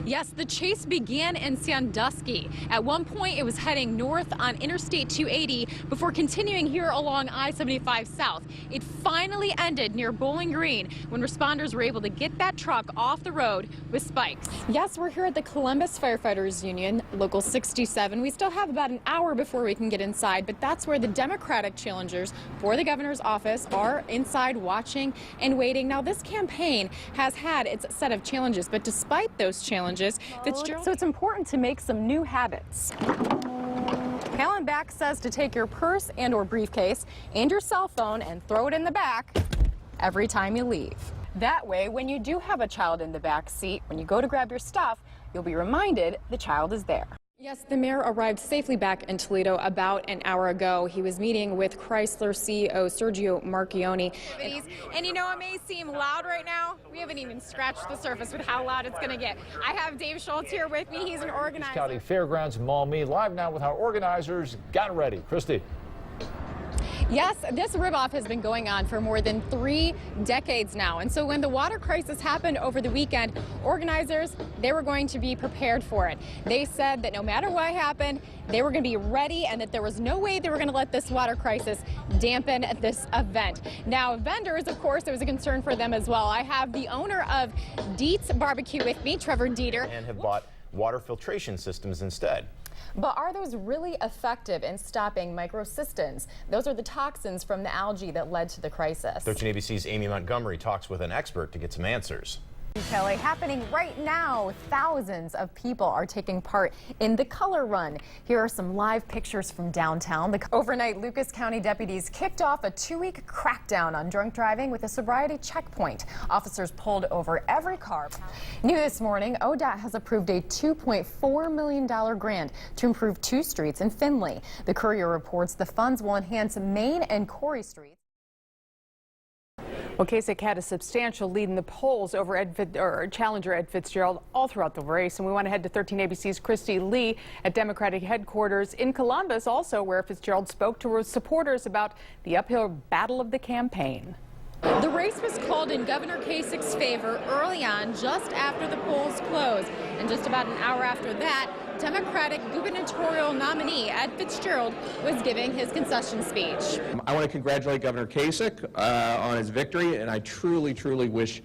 Yes, the chase began in Sandusky. At one point, it was heading north on Interstate 280 before continuing here along I-75 South. It finally ended near Bowling Green when responders were able to get that truck off the road with spikes. Yes, we're here at the Columbus Firefighters Union, Local 67. We still have about an hour before we can get inside, but that's where the Democratic challengers for the governor's office are inside watching and waiting. Now, this campaign has had its set of challenges, but despite those challenges, so it's important to make some new habits. Palin Back says to take your purse and or briefcase and your cell phone and throw it in the back every time you leave. That way, when you do have a child in the back seat, when you go to grab your stuff, you'll be reminded the child is there. Yes, the mayor arrived safely back in Toledo about an hour ago. He was meeting with Chrysler CEO Sergio Marchionne. And you know, it may seem loud right now. We haven't even scratched the surface with how loud it's going to get. I have Dave Schultz here with me. He's an organizer. County Fairgrounds Mall Me live now with our organizers got ready. Kristi. Yes, this rib-off has been going on for more than 3 decades now. And so when the water crisis happened over the weekend, organizers, they were going to be prepared for it. They said that no matter what happened, they were going to be ready and that there was no way they were going to let this water crisis dampen this event. Now, vendors, of course, there was a concern for them as well. I have the owner of Dietz Barbecue with me, Trevor Dieter. And have bought water filtration systems instead. But are those really effective in stopping microcystins? Those are the toxins from the algae that led to the crisis. 13 ABC's Amy Montgomery talks with an expert to get some answers. Kelly, happening right now. Thousands of people are taking part in the color run. Here are some live pictures from downtown. Overnight, Lucas County deputies kicked off a 2-week crackdown on drunk driving with a sobriety checkpoint. Officers pulled over every car. New this morning, ODOT has approved a $2.4 million grant to improve 2 streets in Findlay. The Courier reports the funds will enhance Main and Corey streets. Well, Kasich had a substantial lead in the polls over challenger Ed Fitzgerald all throughout the race. And we want to head to 13 ABC's Kristi Leigh at Democratic headquarters in Columbus, also where Fitzgerald spoke to his supporters about the uphill battle of the campaign. The race was called in Governor Kasich's favor early on, just after the polls closed. And just about an hour after that, Democratic gubernatorial nominee Ed Fitzgerald was giving his concession speech. I want to congratulate Governor Kasich on his victory, and I truly, truly wish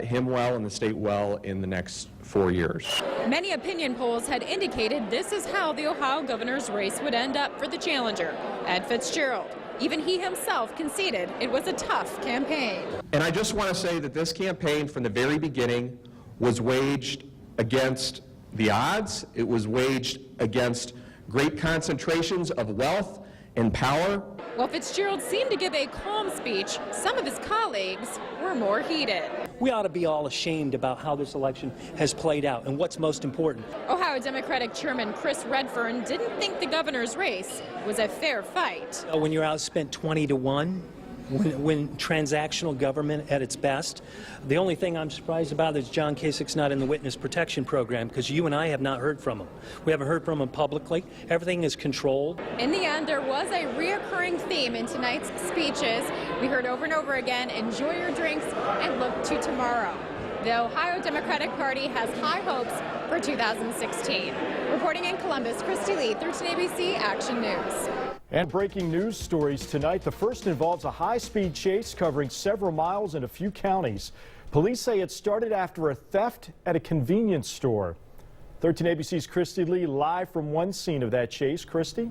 him well and the state well in the next 4 years. Many opinion polls had indicated this is how the Ohio governor's race would end up for the challenger, Ed Fitzgerald. Even he himself conceded it was a tough campaign. And I just want to say that this campaign from the very beginning was waged against the odds. It was waged against great concentrations of wealth and power. While Fitzgerald seemed to give a calm speech, some of his colleagues were more heated. We ought to be all ashamed about how this election has played out and what's most important. Ohio Democratic Chairman Chris Redfern didn't think the governor's race was a fair fight. When you're outspent 20-1, when transactional government at its best, the only thing I'm surprised about is John Kasich's not in the witness protection program, because you and I have not heard from him. We haven't heard from him publicly. Everything is controlled. In the end, there was a reoccurring theme in tonight's speeches. We heard over and over again, enjoy your drinks and look to tomorrow. The Ohio Democratic Party has high hopes for 2016. Reporting in Columbus, Kristi Leigh, 13 ABC Action News. And breaking news stories tonight. The first involves a high-speed chase covering several miles in a few counties. Police say it started after a theft at a convenience store. 13 ABC's Kristi Leigh live from one scene of that chase. Kristi?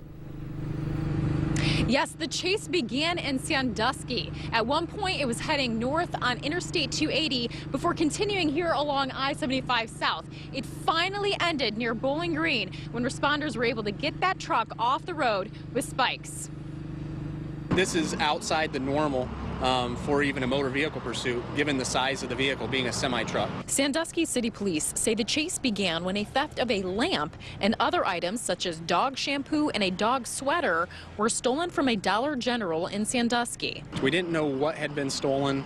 Yes, the chase began in Sandusky. At one point, it was heading north on Interstate 280 before continuing here along I-75 South. It finally ended near Bowling Green when responders were able to get that truck off the road with spikes. This is outside the normal for even a motor vehicle pursuit, given the size of the vehicle being a semi-truck. Sandusky City Police say the chase began when a theft of a lamp and other items such as dog shampoo and a dog sweater were stolen from a Dollar General in Sandusky. We didn't know what had been stolen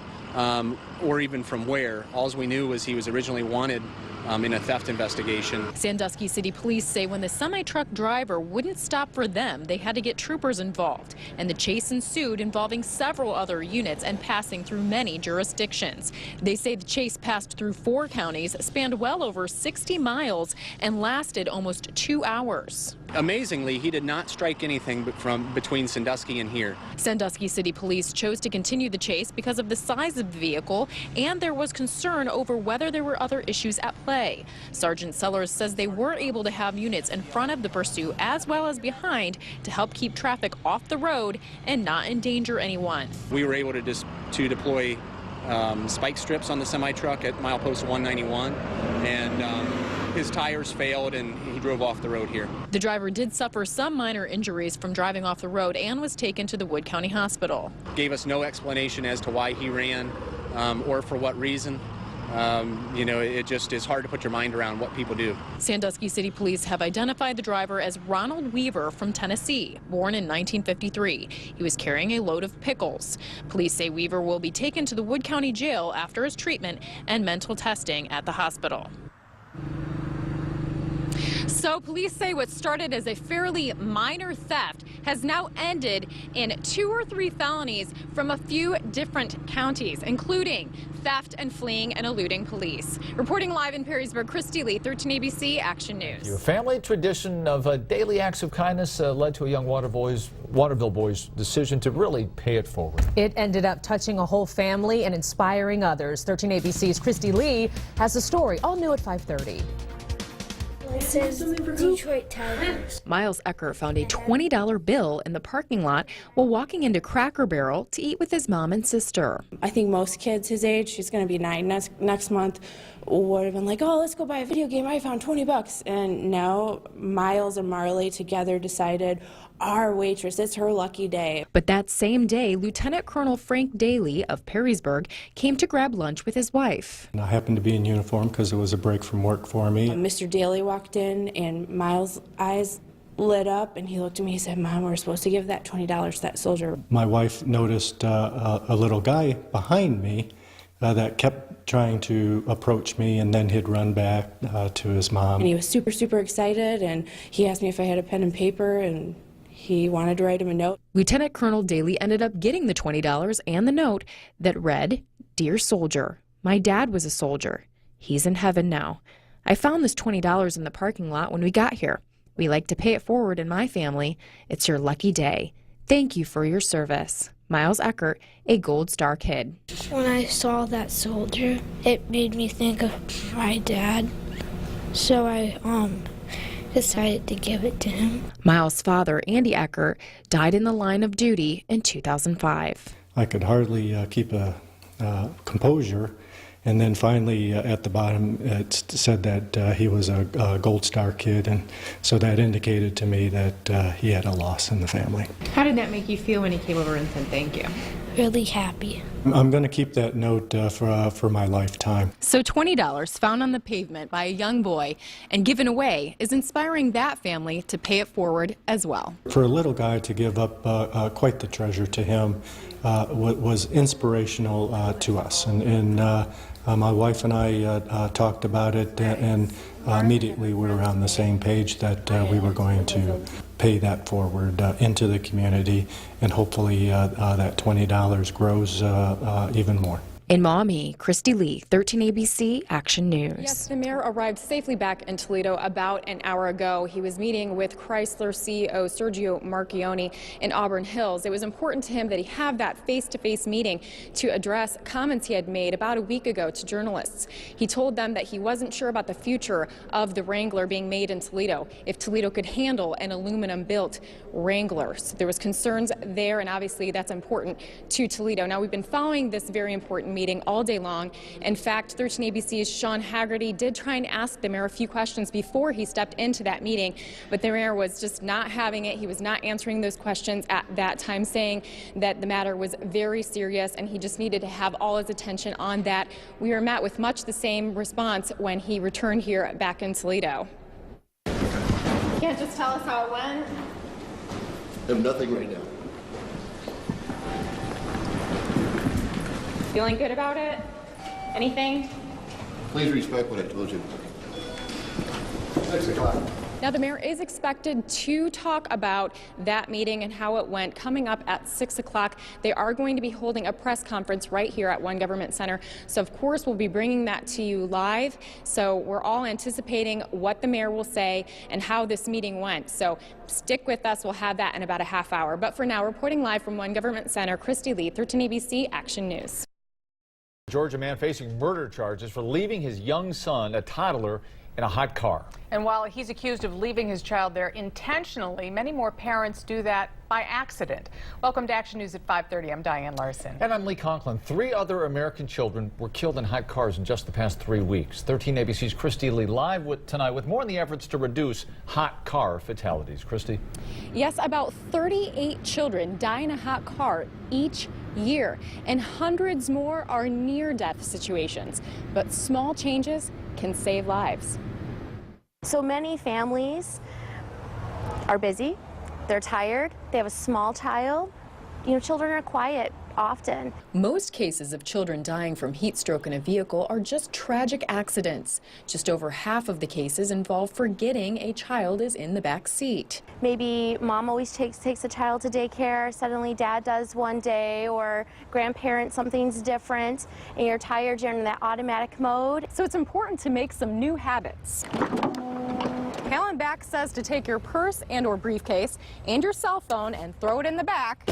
or even from where. All we knew was he was originally wanted in a theft investigation. Sandusky City Police say when the semi-truck driver wouldn't stop for them, they had to get troopers involved. And the chase ensued, involving several other units and passing through many jurisdictions. They say the chase passed through 4 counties, spanned well over 60 miles, and lasted almost 2 hours. Amazingly, he did not strike anything from between Sandusky and here. Sandusky City Police chose to continue the chase because of the size of the vehicle, and there was concern over whether there were other issues at play. Sergeant Sellers says they were able to have units in front of the pursuit as well as behind to help keep traffic off the road and not endanger anyone. We were able to deploy spike strips on the semi-truck at milepost 191, and his tires failed and he drove off the road here. The driver did suffer some minor injuries from driving off the road and was taken to the Wood County Hospital. Gave us no explanation as to why he ran or for what reason. You know, it just is hard to put your mind around what people do. Sandusky City Police have identified the driver as Ronald Weaver from Tennessee, born in 1953. He was carrying a load of pickles. Police say Weaver will be taken to the Wood County Jail after his treatment and mental testing at the hospital. So police say what started as a fairly minor theft has now ended in 2 or 3 felonies from a few different counties, including theft and fleeing and eluding police. Reporting live in Perrysburg, Kristi Leigh, 13 ABC Action News. Your family tradition of daily acts of kindness led to a young Waterville boy's decision to really pay it forward. It ended up touching a whole family and inspiring others. 13 ABC's Kristi Leigh has the story, all new at 5:30. It says Detroit Tigers. Miles Eckert found a $20 bill in the parking lot while walking into Cracker Barrel to eat with his mom and sister. I think most kids his age, she's going to be 9 next month, would have been like, oh, let's go buy a video game. I found $20. And now Miles and Marley together decided our waitress, it's her lucky day. But that same day, Lieutenant Colonel Frank Daly of Perrysburg came to grab lunch with his wife. I happened to be in uniform because it was a break from work for me. Mr. Daly walked in and Miles' eyes lit up and he looked at me and said, Mom, we're supposed to give that $20 to that soldier. My wife noticed a little guy behind me that kept trying to approach me, and then he'd run back to his mom. And he was super, super excited, and he asked me if I had a pen and paper, and he wanted to write him a note. Lieutenant Colonel Daly ended up getting the $20 and the note that read, Dear soldier, my dad was a soldier. He's in heaven now. I found this $20 in the parking lot when we got here. We like to pay it forward in my family. It's your lucky day. Thank you for your service. Miles Eckert, a Gold Star kid. When I saw that soldier, it made me think of my dad. So I decided to give it to him. Miles' father, Andy Eckert, died in the line of duty in 2005. I could hardly keep a composure. And then finally, at the bottom, it said that he was a Gold Star kid, and so that indicated to me that he had a loss in the family. How did that make you feel when he came over and said thank you? Really happy. I'm going to keep that note for my lifetime. So $20 found on the pavement by a young boy and given away is inspiring that family to pay it forward as well. For a little guy to give up quite the treasure to him was inspirational to us. And my wife and I talked about it, and immediately we were on the same page that we were going to pay that forward into the community, and hopefully that $20 grows even more. In Maumee, Kristi Leigh, 13 ABC Action News. Yes, the mayor arrived safely back in Toledo about an hour ago. He was meeting with Chrysler CEO Sergio Marchioni in Auburn Hills. It was important to him that he have that face-to-face meeting to address comments he had made about a week ago to journalists. He told them that he wasn't sure about the future of the Wrangler being made in Toledo, if Toledo could handle an aluminum-built Wrangler. So there was concerns there, and obviously that's important to Toledo. Now, we've been following this very important meeting all day long. In fact, 13 ABC's Sean Haggerty did try and ask the mayor a few questions before he stepped into that meeting, but the mayor was just not having it. He was not answering those questions at that time, saying that the matter was very serious and he just needed to have all his attention on that. We were met with much the same response when he returned here back in Toledo. You can't just tell us how it went? I have nothing right now. Feeling good about it? Anything? Please respect what I told you. 6 o'clock. Now, the mayor is expected to talk about that meeting and how it went coming up at 6 o'clock. They are going to be holding a press conference right here at One Government Center. So, of course, we'll be bringing that to you live. So we're all anticipating what the mayor will say and how this meeting went. So stick with us. We'll have that in about a half hour. But for now, reporting live from One Government Center, Kristi Leigh, 13 ABC Action News. Georgia man facing murder charges for leaving his young son, a toddler, in a hot car. And while he's accused of leaving his child there intentionally, many more parents do that by accident. Welcome to Action News at 5:30. I'm Diane Larson. And I'm Lee Conklin. 3 other American children were killed in hot cars in just the past 3 weeks. 13 ABC's Kristi Leigh live tonight with more on the efforts to reduce hot car fatalities. Kristi? Yes, about 38 children die in a hot car each year, and hundreds more are near-death situations. But small changes can save lives. So many families are busy, they're tired, they have a small child. You know, children are quiet often. Most cases of children dying from heat stroke in a vehicle are just tragic accidents. Just over half of the cases involve forgetting a child is in the back seat. Maybe mom always takes a child to daycare, suddenly dad does one day, or grandparents, something's different, and you're tired, you're in that automatic mode. So it's important to make some new habits. Helen Back says to take your purse and or briefcase and your cell phone and throw it in the back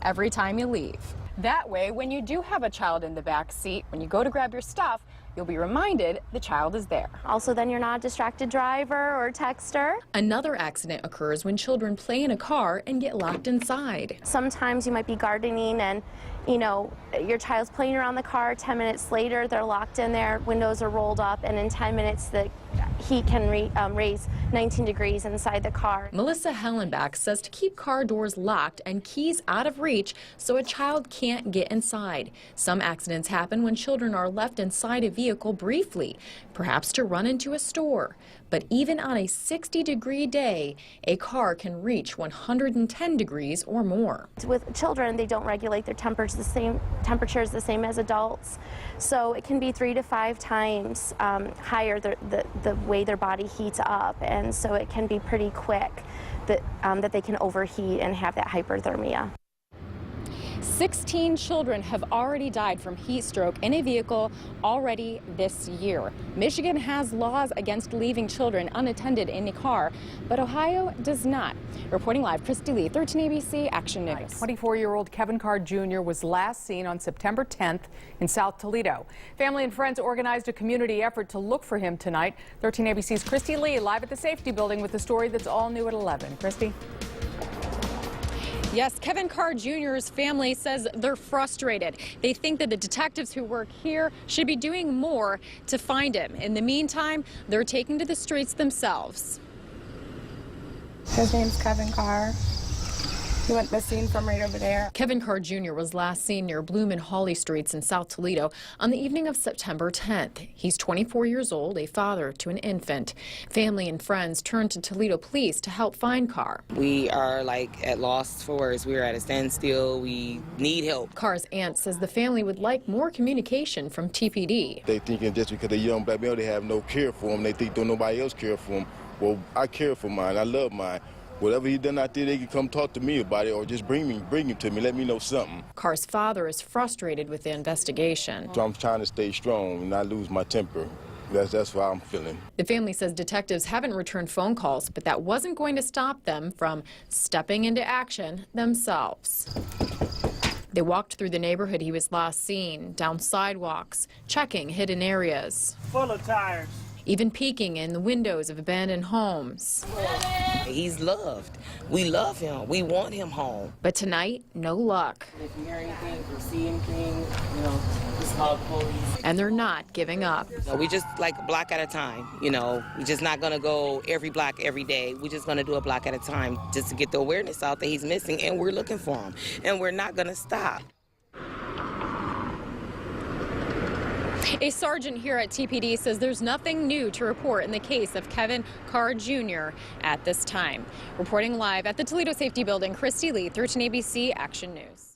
every time you leave. That way, when you do have a child in the back seat, when you go to grab your stuff, you'll be reminded the child is there. Also, then you're not a distracted driver or texter. Another accident occurs when children play in a car and get locked inside. Sometimes you might be gardening and, you know, your child's playing around the car. 10 minutes later, they're locked in there, windows are rolled up, and in 10 minutes, the heat can raise 19 degrees inside the car. Melissa Hellenbach says to keep car doors locked and keys out of reach so a child can't get inside. Some accidents happen when children are left inside a vehicle briefly, perhaps to run into a store. But even on a 60-degree day, a car can reach 110 degrees or more. With children, they don't regulate their temperatures the same as adults, so it can be 3 to 5 times higher the way their body heats up, and so it can be pretty quick that they can overheat and have that hyperthermia. 16 children have already died from heat stroke in a vehicle already this year. Michigan has laws against leaving children unattended in a car, but Ohio does not. Reporting live, Kristi Leigh, 13 ABC Action News. 24-year-old Kevin Carr Jr. was last seen on September 10th in South Toledo. Family and friends organized a community effort to look for him tonight. 13 ABC's Kristi Leigh live at the safety building with the story that's all new at 11. Kristi? Yes, Kevin Carr Jr.'s family says they're frustrated. They think that the detectives who work here should be doing more to find him. In the meantime, they're taking to the streets themselves. His name's Kevin Carr. He went missing from right over there. Kevin Carr Jr. was last seen near Bloom and Hawley Streets in South Toledo on the evening of September 10th. He's 24 years old, a father to an infant. Family and friends turned to Toledo police to help find Carr. We are like at lost for words. We're at a standstill. We need help. Carr's aunt says the family would like more communication from TPD. They thinking just because they're young black male, they have no care for him. They think don't nobody else care for him. Well, I care for mine. I love mine. Whatever he done out there, they can come talk to me about it or just bring him to me, let me know something. Carr's father is frustrated with the investigation. So I'm trying to stay strong and not lose my temper. That's what I'm feeling. The family says detectives haven't returned phone calls, but that wasn't going to stop them from stepping into action themselves. They walked through the neighborhood he was last seen, down sidewalks, checking hidden areas. Full of tires. Even peeking in the windows of abandoned homes. He's loved. We love him. We want him home. But tonight, no luck. If you hear anything or see anything, you know, just call the police. And they're not giving up. We just like a block at a time, you know. We're just not going to go every block every day. We're just going to do a block at a time just to get the awareness out that he's missing, and we're looking for him. And we're not going to stop. A sergeant here at TPD says there's nothing new to report in the case of Kevin Carr Jr. at this time. Reporting live at the Toledo Safety Building, Kristi Leigh, 13 ABC Action News.